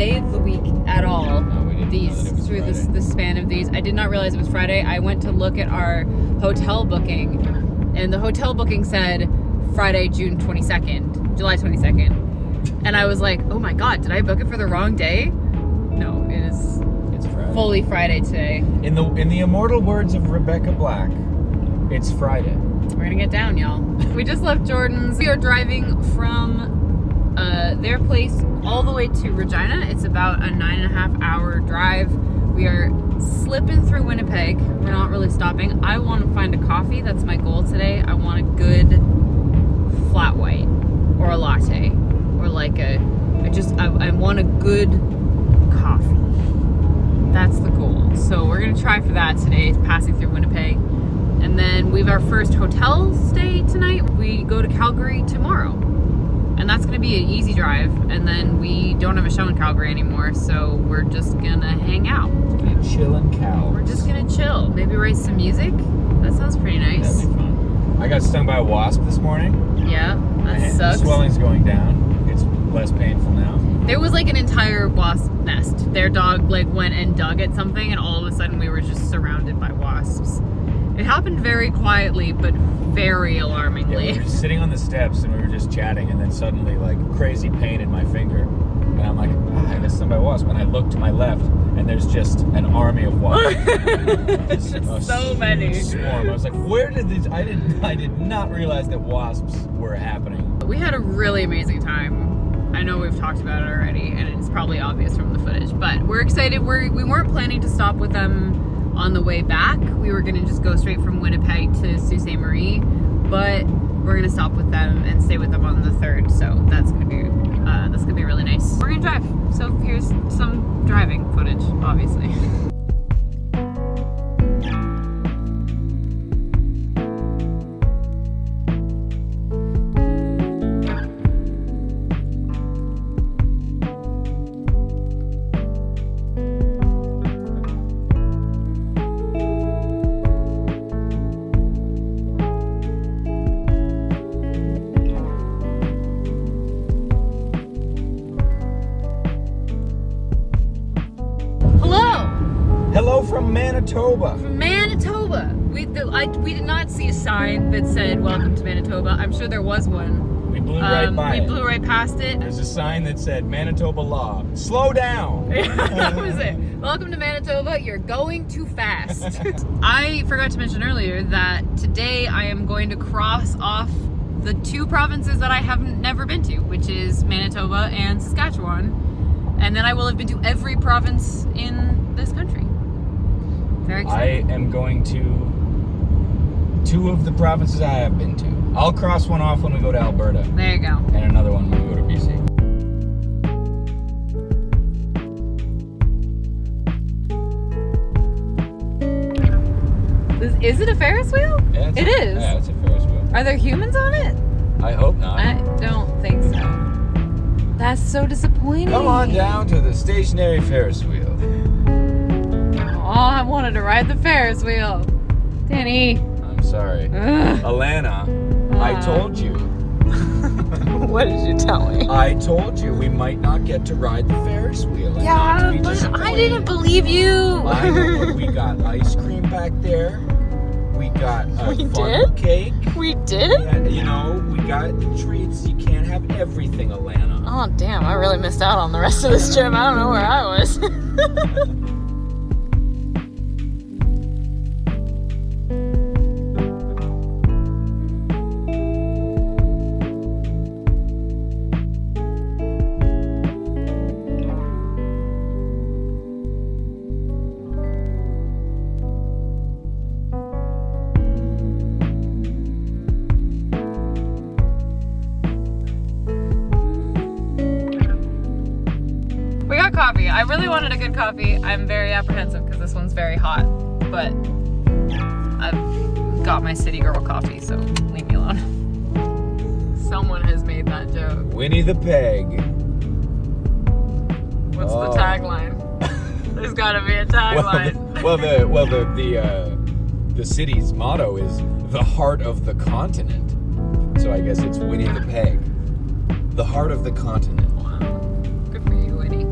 day of the week at all. No, we didn't know that it was Through Friday. the span of these. I did not realize it was Friday. I went to look at our hotel booking, and the hotel booking said Friday, July 22nd. And I was like, oh my God, did I book it for the wrong day? No, it's Friday. fully Friday today. In the immortal words of Rebecca Black, it's Friday. We're gonna get down, y'all. We just left Jordan's. We are driving from their place all the way to Regina. It's about a 9.5 hour drive. We are slipping through Winnipeg. We're not really stopping. I want to find a coffee. That's my goal today. I want a good flat white or a latte or like I want a good coffee. That's the goal. So we're gonna try for that today, passing through Winnipeg. And then we have our first hotel stay tonight. We go to Calgary tomorrow. And that's going to be an easy drive. And then we don't have a show in Calgary anymore, so we're just going to hang out. Chill and cow. We're just going to chill. Maybe write some music. That sounds pretty nice. That'd be fun. I got stung by a wasp this morning. Yeah, that The sucks. swelling's going down. It's less painful now. There was like an entire wasp nest. Their dog like went and dug at something, and all of a sudden we were just surrounded by wasps. It happened very quietly, but very alarmingly. Yeah, we were just sitting on the steps and we were just chatting, and then suddenly like crazy pain in my finger. And I'm like, I got stung by a wasp. And I look to my left, and there's just an army of wasps. So many. Swarm. I was like, where did these? I did not realize that wasps were happening. We had a really amazing time. I know we've talked about it already, and it's probably obvious from the footage, but we're excited. We weren't planning to stop with them on the way back. We were gonna just go straight from Winnipeg to Sault Ste. Marie, but we're gonna stop with them and stay with them on the 3rd. So that's gonna be really nice. We're gonna drive. So here's some driving footage, obviously. Hello from Manitoba. From Manitoba. We did not see a sign that said "Welcome to Manitoba." I'm sure there was one. We blew right by it. We blew right past it. There's a sign that said Manitoba law. Slow down. That was it. Welcome to Manitoba. You're going too fast. I forgot to mention earlier that today I am going to cross off the 2 provinces that I haven't never been to, which is Manitoba and Saskatchewan. And then I will have been to every province in this country. Very excited. I am going to 2 of the provinces I have been to. I'll cross one off when we go to Alberta. There you go. And another one when we go to BC. Is it a Ferris wheel? Yeah, It is. Yeah, it's a Ferris wheel. Are there humans on it? I hope not. I don't think so. That's so disappointing. Come on down to the stationary Ferris wheel. Oh, I wanted to ride the Ferris wheel. Danny. I'm sorry. Ugh. Alana, I told you. What did you tell me? I told you we might not get to ride the Ferris wheel. And not to Yeah, be but I disappointed. didn't believe you. I know, but we got ice cream back there. We got a We funnel did? cake. We did? Yeah, we got treats. You can't have everything, Alana. Oh, damn. I really missed out on the rest of this trip. I don't know where I was. We got coffee. I really wanted a good coffee. I'm very apprehensive because this one's very hot, but I've got my city girl coffee, so leave me alone. Someone has made that joke. Winnie the Peg. What's the tagline? There's gotta be a tagline. The city's motto is the heart of the continent. So I guess it's Winnie the Peg. The heart of the continent. Wow. Good for you, Winnie.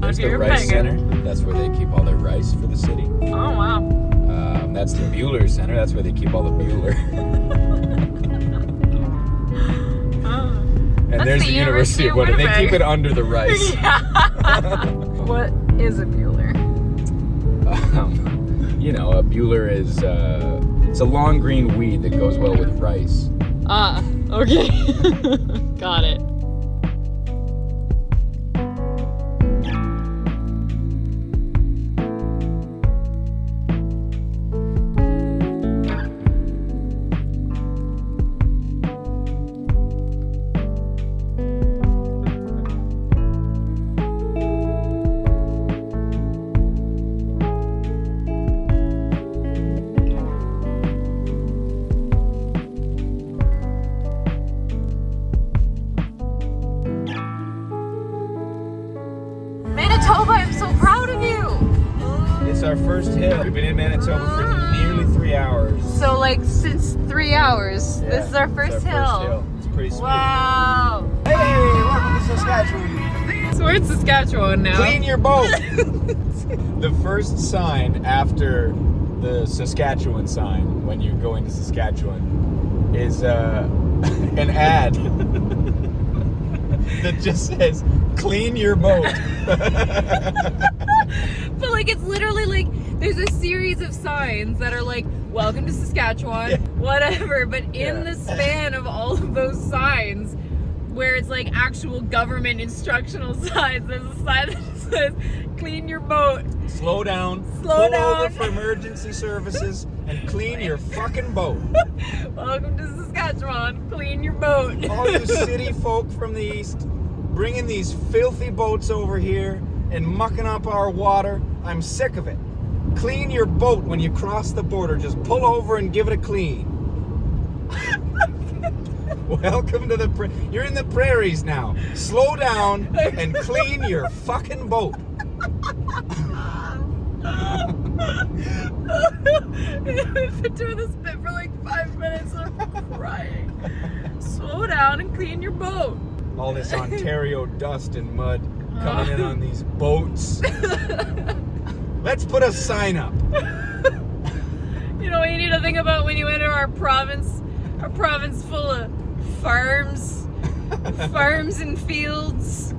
There's the you're Rice banging. Center. That's where they keep all their rice for the city. Oh, wow. That's the Mueller Center. That's where they keep all the Mueller. And there's the University of Winnipeg. They keep it under the rice. What is a Bueller? You know, a Bueller is it's a long green weed that goes well with rice. Ah, okay. Got it. Manitoba, I'm so proud of you. It's our first hill. We've been in Manitoba for nearly 3 hours. So like since 3 hours, Yeah, this is our first hill. It's pretty sweet. Wow. Hey, welcome to Saskatchewan. So we're in Saskatchewan now. Clean your boat. The first sign after the Saskatchewan sign when you go into Saskatchewan is an ad that just says, clean your boat. But like it's literally like there's a series of signs that are like welcome to Saskatchewan, whatever, but in the span of all of those signs where it's like actual government instructional signs, there's a sign that says clean your boat. Slow down. Slow Pull down. over for emergency services and clean your fucking boat. Welcome to Saskatchewan, clean your boat. All you city folk from the east bringing these filthy boats over here and mucking up our water. I'm sick of it. Clean your boat when you cross the border. Just pull over and give it a clean. Welcome to the you're in the prairies now. Slow down and clean your fucking boat. We've been doing this bit for like 5 minutes and I'm crying. Slow down and clean your boat. All this Ontario dust and mud coming in on these boats. Let's put a sign up. You know what you need to think about when you enter our province full of farms and fields.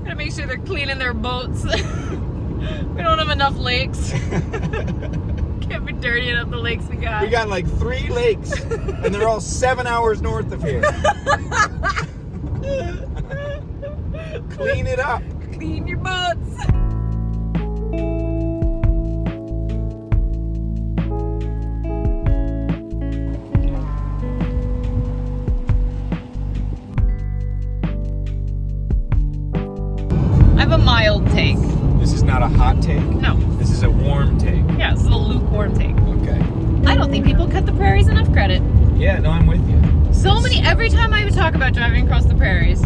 Gotta make sure they're cleaning their boats. We don't have enough lakes. Can't be dirtying up the lakes we got. We got like 3 lakes, and they're all 7 hours north of here. Clean it up. Clean your boats. I have a mild take. This is not a hot take. No. This is a warm take. Yeah, this is a lukewarm take. Okay. I don't think people cut the prairies enough credit. Yeah, no, I'm with you. Every time I would talk about driving across the prairies,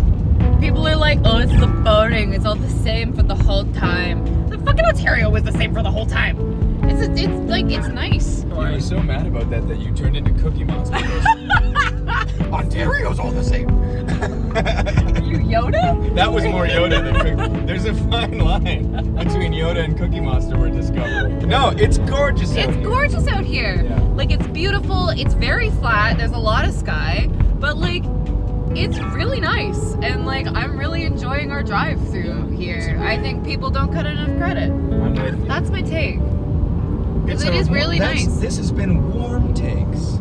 people are like, oh, it's the boating. It's all the same for the whole time. The fucking Ontario was the same for the whole time. It's nice. You were so mad about that you turned into Cookie Monster. Ontario's all the same. You Yoda? That was more Yoda than Cookie. There's a fine line between Yoda and Cookie Monster we're discovering. No, it's gorgeous out here. It's gorgeous out here. Yeah. Like, it's beautiful. It's very flat. There's a lot of sky. But, like, it's really nice. And, like, I'm really enjoying our drive through here. I think people don't cut enough credit. I'm with you. That's my take. Because it is really nice. This has been Warm Takes.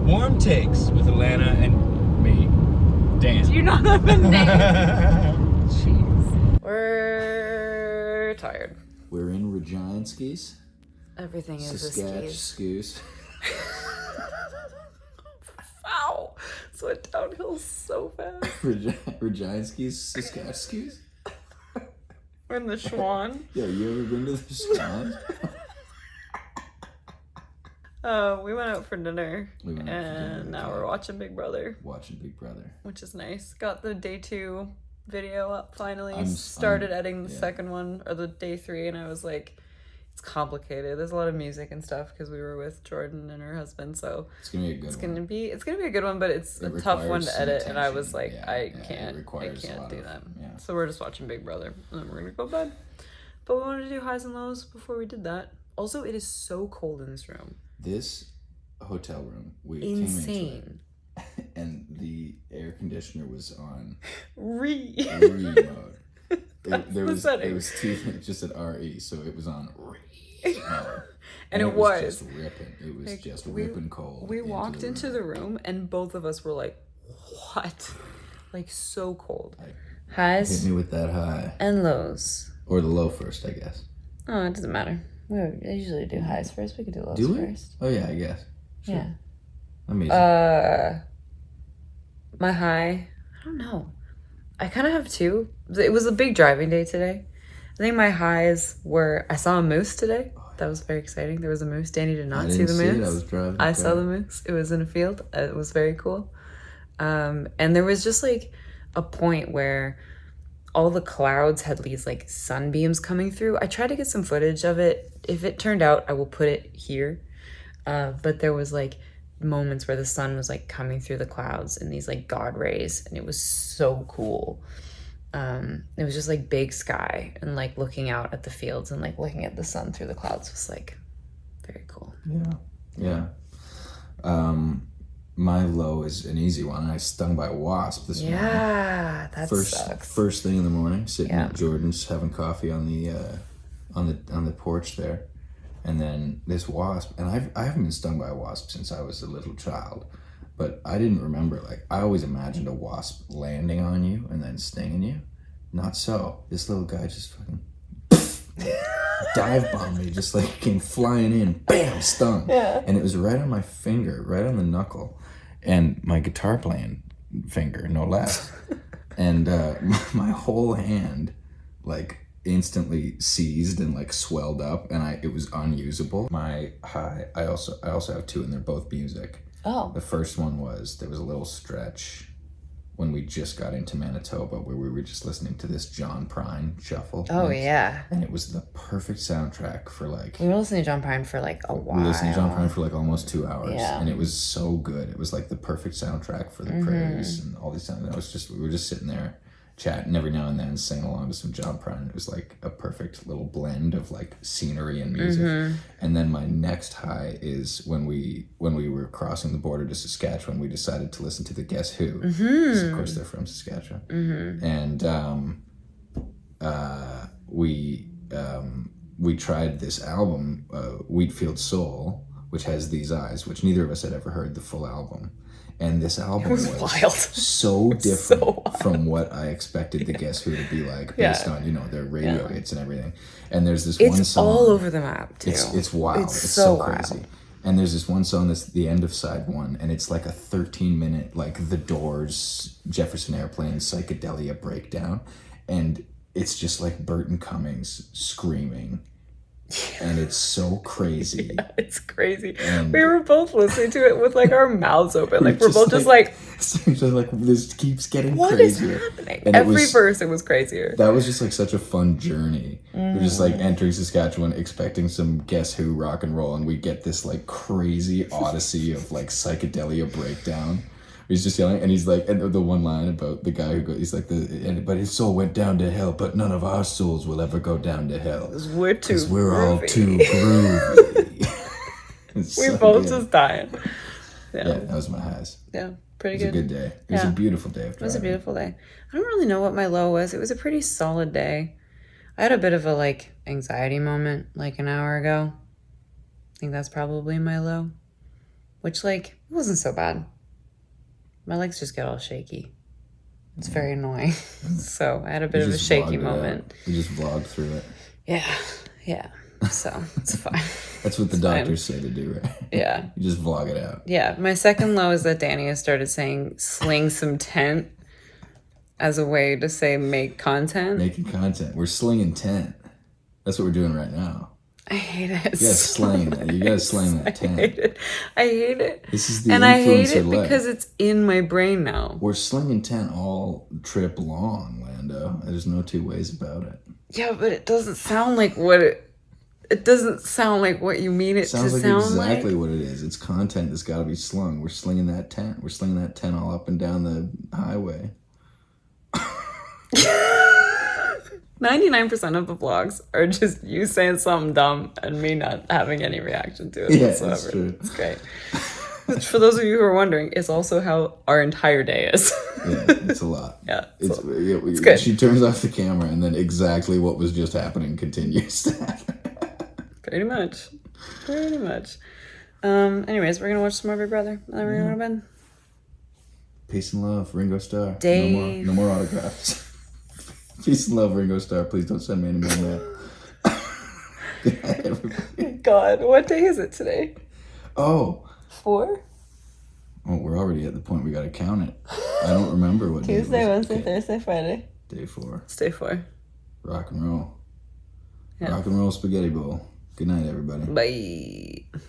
Warm Takes with Alanna and me, Dan. Do you not have a name? Jeez. We're tired. We're in Regina skis. Everything is a Saskatchewan skis. skis. Wow. So it downhill so fast. Regina skis, Saskatchewan skis? We're in the Schwan. Yeah, you ever been to the Schwan? We went out for dinner. Now we're watching Big Brother. Watching Big Brother. Which is nice. Got the day 2 video up finally. I'm Started editing the second one, or the day 3, and I was like, It's complicated. There's a lot of music and stuff because we were with Jordan and her husband, so It's gonna be a good one. It's gonna be a good one, but it's a tough one to edit, and I was like, I can't do that. Yeah. So we're just watching Big Brother, and then we're gonna go to bed. But we wanted to do highs and lows before we did that. Also, it is so cold in this room. This hotel room, we Insane. came into it, and the air conditioner was on Re mode. It was two things, just at RE, so it was on re mode. And it was just ripping. It was like, just ripping cold. We walked into the room, and both of us were like, "What?" Like so cold. Highs. Hit me with that high. And lows. Or the low first, I guess. Oh, it doesn't matter. I usually do highs first. We could do lows first. Oh yeah, I guess. Sure. Yeah. Amazing. My high, I don't know. I kind of have two. It was a big driving day today. I think my highs were I saw a moose today. That was very exciting. There was a moose. Danny did not see the moose. I was driving. I saw the moose. It was in a field. It was very cool. And there was just like a point where all the clouds had these like sunbeams coming through. I tried to get some footage of it. If it turned out, I will put it here. But there was like moments where the sun was like coming through the clouds in these like God rays, and it was so cool. It was just like big sky, and like looking out at the fields and like looking at the sun through the clouds was like very cool. Yeah. My low is an easy one. I stung by a wasp this morning. Yeah, that sucks. First thing in the morning, sitting at Jordan's having coffee on the porch there, and then this wasp. And I haven't been stung by a wasp since I was a little child, but I didn't remember. Like I always imagined a wasp landing on you and then stinging you. Not so. This little guy just fucking dive bombed me, just like came flying in, bam, stung. Yeah. And it was right on my finger, right on the knuckle, and my guitar playing finger, no less. And my whole hand, like, instantly seized and like swelled up, and it was unusable. My high, I also have two, and they're both music. Oh. The first one was there was a little stretch when we just got into Manitoba where we were just listening to this John Prine shuffle. Oh, yeah. And it was the perfect soundtrack for like... We were listening to John Prine for like a while. We listened to John Prine for like almost 2 hours. Yeah. And it was so good. It was like the perfect soundtrack for the prairies and all these things. We were just sitting there chatting every now and then, singing along to some John Prine. It was like a perfect little blend of like scenery and music. And then my next high is when we were crossing the border to Saskatchewan, we decided to listen to the Guess Who, because of course they're from Saskatchewan. And we tried this album, Wheatfield Soul, which has These Eyes, which neither of us had ever heard the full album. And this album was wild. So different from what I expected the Guess Who to be like, based on, their radio hits and everything. And there's this one song. It's all over the map, too. It's wild. It's so crazy. Wild. And there's this one song that's the end of side one, and it's like a 13-minute, like The Doors, Jefferson Airplane, psychedelia breakdown. And it's just like Burton Cummings screaming. And it's so crazy. Yeah, it's crazy. And we were both listening to it with like our mouths open. Like we're both just like this keeps getting what crazier. What is happening? And every verse it was crazier. That was just like such a fun journey. We're just like entering Saskatchewan expecting some Guess Who rock and roll, and we get this like crazy odyssey of like psychedelia breakdown. He's just yelling, and he's like, and the one line about the guy who goes, he's like, but his soul went down to hell, but none of our souls will ever go down to hell. Because we're all too groovy. We're both just dying. Yeah, that was my highs. Yeah, pretty good. It was a good day. It was a beautiful day. It was a beautiful day. I don't really know what my low was. It was a pretty solid day. I had a bit of a like anxiety moment like an hour ago. I think that's probably my low, which like it wasn't so bad. My legs just get all shaky. It's very annoying. So I had a bit of a shaky moment. You just vlogged through it. Yeah. So it's fine. That's what the doctors say to do, right? Yeah. You just vlog it out. Yeah. My second low is that Danny has started saying sling some tent as a way to say make content. Making content. We're slinging tent. That's what we're doing right now. I hate it. You gotta slang that. You gotta slang that tent. I hate it. This is the and I hate it life. Because it's in my brain now. We're slinging tent all trip long, Lando. There's no two ways about it. Yeah, but it doesn't sound like what it... It doesn't sound like what you mean it Sounds to like sound exactly like. what it is. It's content that's got to be slung. We're slinging that tent. We're slinging that tent all up and down the highway. 99% of the vlogs are just you saying something dumb and me not having any reaction to it whatsoever. That's true. It's great. Which, for those of you who are wondering, is also how our entire day is. Yeah, it's a lot. Yeah, it's good. She turns off the camera, and then exactly what was just happening continues to happen. Pretty much. Anyways, we're gonna watch some more Big Brother, and then we're gonna go to bed. Peace and love, Ringo Starr. Dave. No more autographs. Peace and love, Ringo Starr. Please don't send me any more mail. Good night, everybody. God, what day is it today? 4? Oh, we're already at the point we gotta count it. I don't remember what Tuesday, day it was. Wednesday, Thursday, Friday. Day 4. It's day 4. Rock and roll. Yeah. Rock and roll spaghetti bowl. Good night, everybody. Bye.